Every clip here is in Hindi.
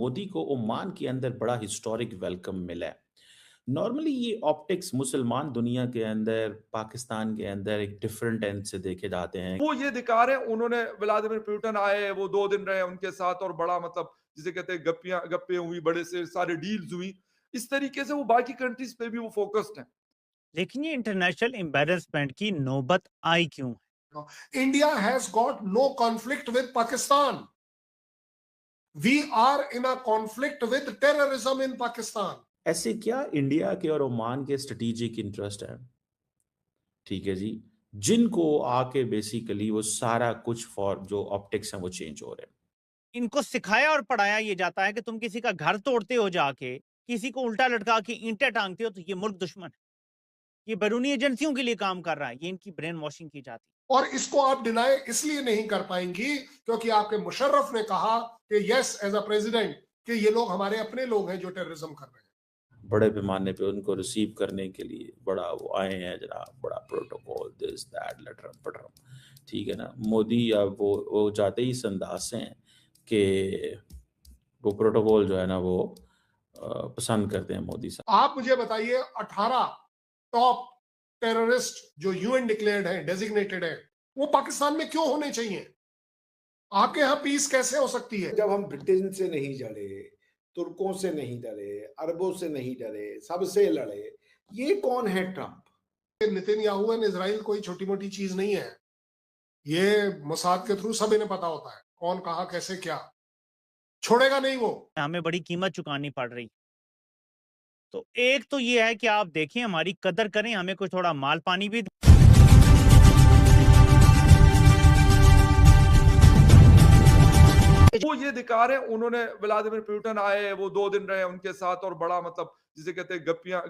मोदी को ओमान के अंदर बड़ा हिस्टोरिक वेलकम मिला है। नॉर्मली ये ऑप्टिक्स मुसलमान दुनिया के अंदर, पाकिस्तान के अंदर एक डिफरेंट एंड से देखे जाते हैं। वो ये दिखा रहे हैं, उन्होंने व्लादिमीर पुतिन आए, वो 2 दिन रहे उनके साथ और बड़ा मतलब जिसे कहते हैं गप्पे हुई, बड़े से सारे डील्स हुई। इस तरीके से वो बाकी कंट्रीज पे भी वो फोकस्ड हैं। लेकिन ये इंटरनेशनल एम्बेरसमेंट की नौबत आई क्यों? India has got no conflict with Pakistan. We are in a conflict with terrorism in Pakistan. ऐसे क्या इंडिया के और ओमान के स्ट्रेटेजिक इंटरेस्ट है, ठीक है जी, जिनको आके बेसिकली वो सारा कुछ फॉर जो ऑप्टिक्स हैं वो चेंज हो रहे हैं। इनको सिखाया और पढ़ाया ये जाता है कि तुम किसी का घर तोड़ते हो जाके, किसी को उल्टा लटका के ईंटें टांगते हो तो ये मुल्क दुश्मन है। ये बैरूनी एजेंसियों के लिए काम कर रहा है। ये इनकी ब्रेन वॉशिंग की जाती है। और इसको आप डिनाई इसलिए नहीं कर पाएंगी क्योंकि आपके मुशर्रफ ने कहा कि यस एज अ प्रेसिडेंट कि ये लोग हमारे अपने लोग हैं जो टेररिज्म कर रहे हैं। बड़े पैमाने पे उनको रिसीव करने के लिए बड़ा वो आए हैं जनाब, बड़ा प्रोटोकॉल, दिस दैट लटरम पटरम, ठीक है ना। मोदी अब वो जाते ही इस अंदाज से हैं कि वो प्रोटोकॉल जो है ना वो पसंद करते हैं मोदी साहब। आप मुझे बताइए 18 टॉप टेररिस्ट जो यूएन डिक्लेयर्ड है, डेजिग्नेटेड है, वो पाकिस्तान में क्यों होने चाहिए? आपके यहाँ पीस कैसे हो सकती है? जब हम ब्रिटेन से नहीं डरे, तुर्कों से नहीं डरे, अरबों से नहीं डरे, सबसे लड़े, ये कौन है ट्रंप? नेतन्याहू एंड इजराइल कोई छोटी मोटी चीज नहीं है। ये मोसाद के थ्रू सब इन्हें पता होता है कौन कहा कैसे क्या। छोड़ेगा नहीं वो। हमें बड़ी कीमत चुकानी पड़ रही। तो एक तो ये है कि आप देखें, हमारी कदर करें, हमें कुछ थोड़ा माल पानी भी वो ये दिखा रहे हैं, उन्होंने व्लादिमीर पुतिन आए, वो 2 दिन रहे उनके साथ और बड़ा मतलब जिसे कहते हैं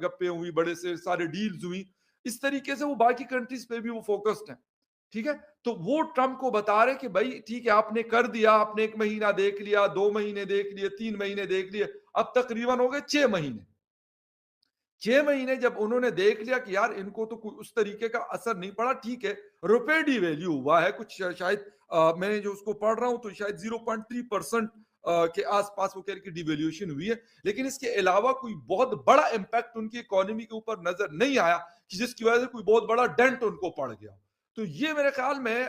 गप्पे हुई, बड़े से सारे डील्स हुई। इस तरीके से वो बाकी कंट्रीज पे भी वो फोकस्ड हैं। ठीक है? तो वो ट्रंप को बता रहे कि भाई ठीक है, आपने कर दिया, आपने 1 महीना देख लिया, 2 महीने देख लिए, 3 महीने देख लिए, अब तकरीबन हो गए 6 महीने। 6 महीने जब उन्होंने देख लिया कि यार इनको तो कोई उस तरीके का असर नहीं पड़ा, ठीक है, रुपए डिवैल्यू हुआ है कुछ शायद मैंने जो उसको पढ़ रहा हूं तो शायद 0.3% के आसपास वो कह रहे कि डिवैल्यूएशन हुई है, लेकिन इसके अलावा कोई बहुत बड़ा इंपैक्ट उनकी इकोनॉमी के ऊपर नजर नहीं आया कि जिसकी वजह से कोई बहुत बड़ा डेंट उनको पड़ गया। तो ये मेरे ख्याल में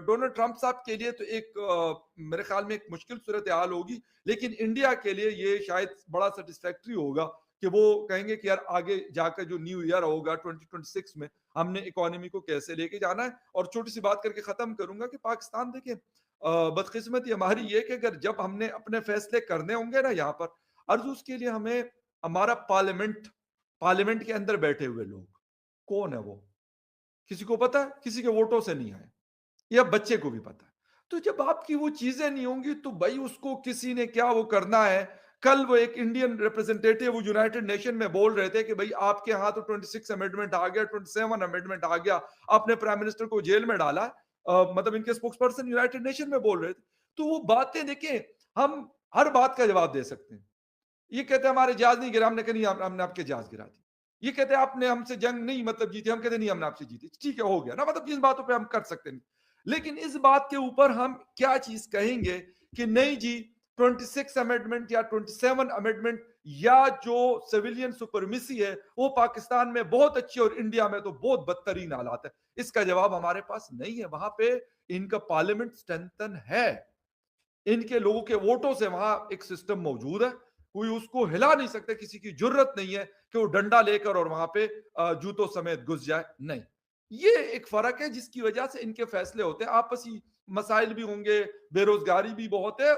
डोनाल्ड ट्रंप साहब के लिए तो एक मेरे ख्याल में एक मुश्किल सूरत हाल होगी, लेकिन इंडिया के लिए ये शायद बड़ा सेटिस्फैक्ट्री होगा कि वो कहेंगे कि यार आगे जाकर जो न्यू ईयर होगा 2026 में हमने इकोनॉमी को कैसे लेके जाना है। और छोटी सी बात करके खत्म करूंगा कि पाकिस्तान देखिए, बदकिस्मती हमारी ये कि अगर जब हमने अपने फैसले करने होंगे ना यहाँ पर, अर्ज उसके लिए हमें हमारा पार्लियामेंट के अंदर बैठे हुए लोग कौन है वो किसी को पता है? किसी के वोटों से नहीं आए, या बच्चे को भी पता है। तो जब आपकी वो चीजें नहीं होंगी तो भाई उसको किसी ने क्या वो करना है। कल वो एक इंडियन रिप्रेजेंटेटिव वो यूनाइटेड नेशन में बोल रहे थे कि भाई आपके यहाँ तो 26 अमेंडमेंट आ गया, 27 अमेंडमेंट आ गया, आपने प्राइम मिनिस्टर को जेल में डाला। मतलब इनके स्पोक्स पर्सन यूनाइटेड नेशन में बोल रहे थे। तो वो बातें देखें, हम हर बात का जवाब दे सकते हैं। ये कहते हैं हमारे जहाज नहीं गिरा, हमने कहा नहीं हमने आपके जहाज गिरा दी। ये कहते हैं आपने हमसे जंग नहीं मतलब जीती, हम कहते नहीं हमने आपसे जीती। ठीक है, हो गया ना, मतलब जिन बातों पे हम कर सकते हैं। लेकिन इस बात के ऊपर हम क्या चीज कहेंगे कि नहीं जी 26 अमेंडमेंट या 27 अमेंडमेंट या जो सिविलियन सुपरमिसी है वो पाकिस्तान में बहुत अच्छी और इंडिया में तो बहुत बदतरीन हालात है। इसका जवाब हमारे पास नहीं है। वहां पे इनका पार्लियामेंट स्ट्रेंथन है, इनके लोगों के वोटों से वहां एक सिस्टम मौजूद है, कोई उसको हिला नहीं सकता, किसी की जरूरत नहीं है कि वो डंडा लेकर और वहां पे जूतों समेत घुस जाए। नहीं, ये एक फर्क है जिसकी वजह से इनके फैसले होते हैं। आपसी मसाइल भी होंगे, बेरोजगारी भी बहुत है,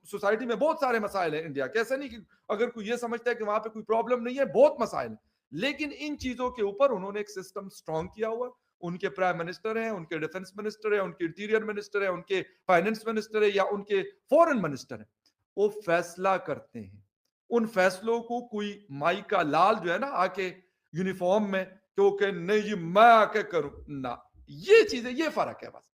सोसाइटी में बहुत सारे मसाइल हैं इंडिया के, ऐसा नहीं कि अगर कोई ये समझता है कि वहां पे कोई प्रॉब्लम नहीं है, बहुत मसाइल है। लेकिन इन चीजों के ऊपर उन्होंने एक सिस्टम स्ट्रॉन्ग किया हुआ। उनके प्राइम मिनिस्टर हैं, उनके डिफेंस मिनिस्टर है, उनके इंटीरियर मिनिस्टर है, उनके फाइनेंस मिनिस्टर है या उनके फॉरेन मिनिस्टर है, वो फैसला करते हैं। उन फैसलों को कोई माई का लाल जो है ना आके यूनिफॉर्म में कि वो कहे नहीं जी मैं आके करूं ना, ये चीजें, ये फर्क है बस।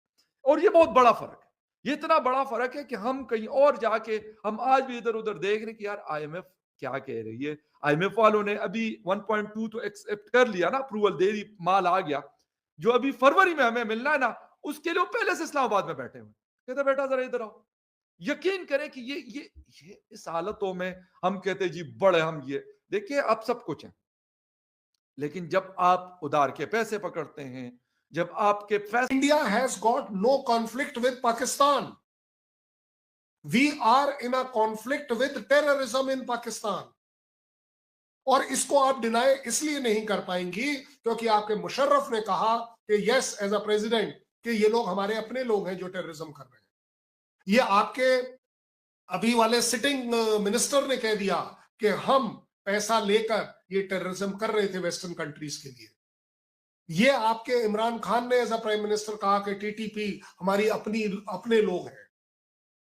और ये बहुत बड़ा फर्क है, ये इतना बड़ा फर्क है कि हम कहीं और जाके हम आज भी इधर उधर देख रहे हैं कि यार आईएमएफ क्या कह रही है। आईएमएफ वालों ने अभी 1.2 तो एक्सेप्ट कर लिया ना, अप्रूवल दे दी, माल आ गया। जो अभी फरवरी में हमें मिलना है ना, उसके लिए पहले से इस्लामाबाद में बैठे हुए, कहते बेटा जरा इधर आओ, यकीन करें कि ये इस हालतों में हम कहते जी बड़े हम ये देखिए अब सब कुछ है, लेकिन जब आप उधार के पैसे पकड़ते हैं, जब आपके पैसे India has got no conflict with Pakistan. We are in a conflict with terrorism in Pakistan. और इसको आप डिनाई इसलिए नहीं कर पाएंगी क्योंकि आपके मुशर्रफ ने कहा कि यस एज अ प्रेसिडेंट कि ये लोग हमारे अपने लोग हैं जो टेररिज्म कर रहे हैं। ये आपके अभी वाले सिटिंग मिनिस्टर ने कह दिया कि हम पैसा लेकर ये टेररिज्म कर रहे थे वेस्टर्न कंट्रीज के लिए। ये आपके इमरान खान ने एज अ प्राइम मिनिस्टर कहा कि टीटीपी हमारी अपने लोग हैं।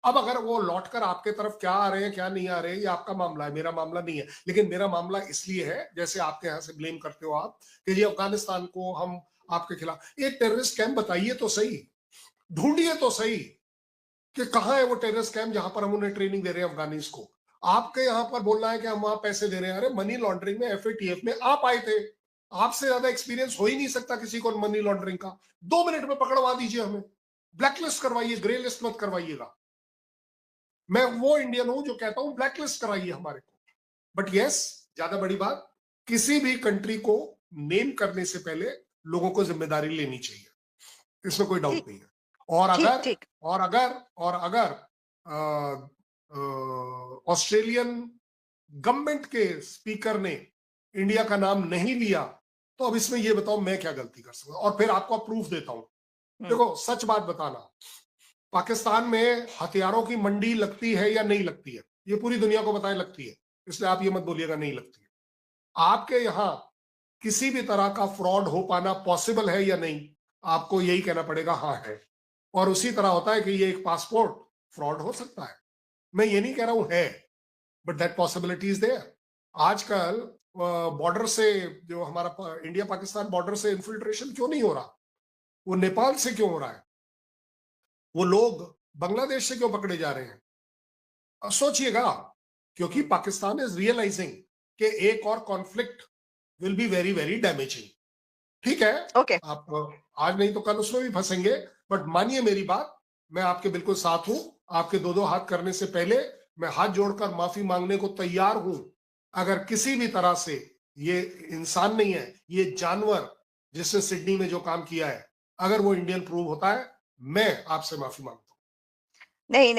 अब अगर वो लौटकर आपके तरफ क्या आ रहे हैं क्या नहीं आ रहे हैं ये आपका मामला है, मेरा मामला नहीं है। लेकिन मेरा मामला इसलिए है, जैसे आपके यहाँ से ब्लेम करते हो आप कि ये अफगानिस्तान को हम आपके खिलाफ, एक टेररिस्ट कैंप बताइए तो सही, ढूंढिए तो सही कि कहाँ है वो टेररिस्ट कैंप जहां पर हम उन्हें ट्रेनिंग दे रहे हैं अफगानिस को। आपके यहाँ पर बोलना है कि हम वहां पैसे दे रहे हैं। अरे मनी लॉन्ड्रिंग में FATF में आप आए थे, आपसे ज्यादा एक्सपीरियंस हो ही नहीं सकता किसी को मनी लॉन्ड्रिंग का। 2 मिनट में पकड़वा दीजिए, हमें ब्लैकलिस्ट करवाइए, ग्रे लिस्ट मत करवाइएगा। मैं वो इंडियन हूं जो कहता हूं ब्लैकलिस्ट कराइए हमारे को। बट यस, ज्यादा बड़ी बात, किसी भी कंट्री को नेम करने से पहले लोगों को जिम्मेदारी लेनी चाहिए, इसमें कोई डाउट नहीं है। और अगर ऑस्ट्रेलियन गवर्नमेंट के स्पीकर ने इंडिया का नाम नहीं लिया तो अब इसमें ये बताओ मैं क्या गलती कर सकता हूं। और फिर आपको प्रूफ देता हूं। देखो सच बात बताना, पाकिस्तान में हथियारों की मंडी लगती है या नहीं लगती है, ये पूरी दुनिया को बताए लगती है, इसलिए आप ये मत बोलिएगा नहीं लगती है। आपके यहाँ किसी भी तरह का फ्रॉड हो पाना पॉसिबल है या नहीं, आपको यही कहना पड़ेगा हाँ है। और उसी तरह होता है कि ये एक पासपोर्ट फ्रॉड हो सकता है, मैं ये नहीं कह रहा हूं है, but that possibility is there. आजकल बॉर्डर से जो हमारा इंडिया पाकिस्तान बॉर्डर से इन्फिल्ट्रेशन क्यों नहीं हो रहा, वो नेपाल से क्यों हो रहा है, वो लोग बांग्लादेश से क्यों पकड़े जा रहे हैं? सोचिएगा, क्योंकि पाकिस्तान इज रियलाइजिंग कि एक और conflict will be very very damaging. ठीक है, ओके, आप आज नहीं तो कल उसमें भी फंसेंगे, बट मानिए मेरी बात, मैं आपके बिल्कुल साथ हूं। आपके 2-2 हाथ करने से पहले मैं हाथ जोड़कर माफी मांगने को तैयार हूं। अगर किसी भी तरह से, ये इंसान नहीं है, ये जानवर जिसने सिडनी में जो काम किया है, अगर वो इंडियन प्रूव होता है, मैं आपसे माफी मांगता हूँ। नहीं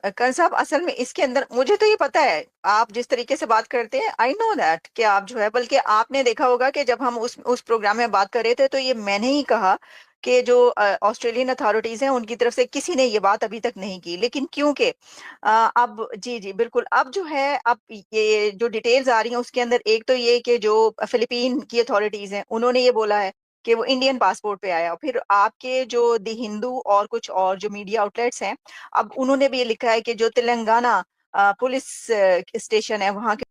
कर्ण साहब, असल में इसके अंदर मुझे तो ये पता है आप जिस तरीके से बात करते हैं, आई नो दैट कि आप जो है, बल्कि आपने देखा होगा कि जब हम उस प्रोग्राम में बात कर रहे थे तो ये मैंने ही कहा कि जो ऑस्ट्रेलियन अथॉरिटीज हैं उनकी तरफ से किसी ने ये बात अभी तक नहीं की। लेकिन क्योंकि अब जी बिल्कुल, अब जो है, अब ये जो डिटेल्स आ रही हैं उसके अंदर एक तो ये कि जो फिलिपीन की अथॉरिटीज हैं उन्होंने ये बोला है कि वो इंडियन पासपोर्ट पे आया। फिर आपके जो द हिंदू और कुछ और जो मीडिया आउटलेट्स हैं, अब उन्होंने भी ये लिखा है कि जो तेलंगाना पुलिस स्टेशन है वहां के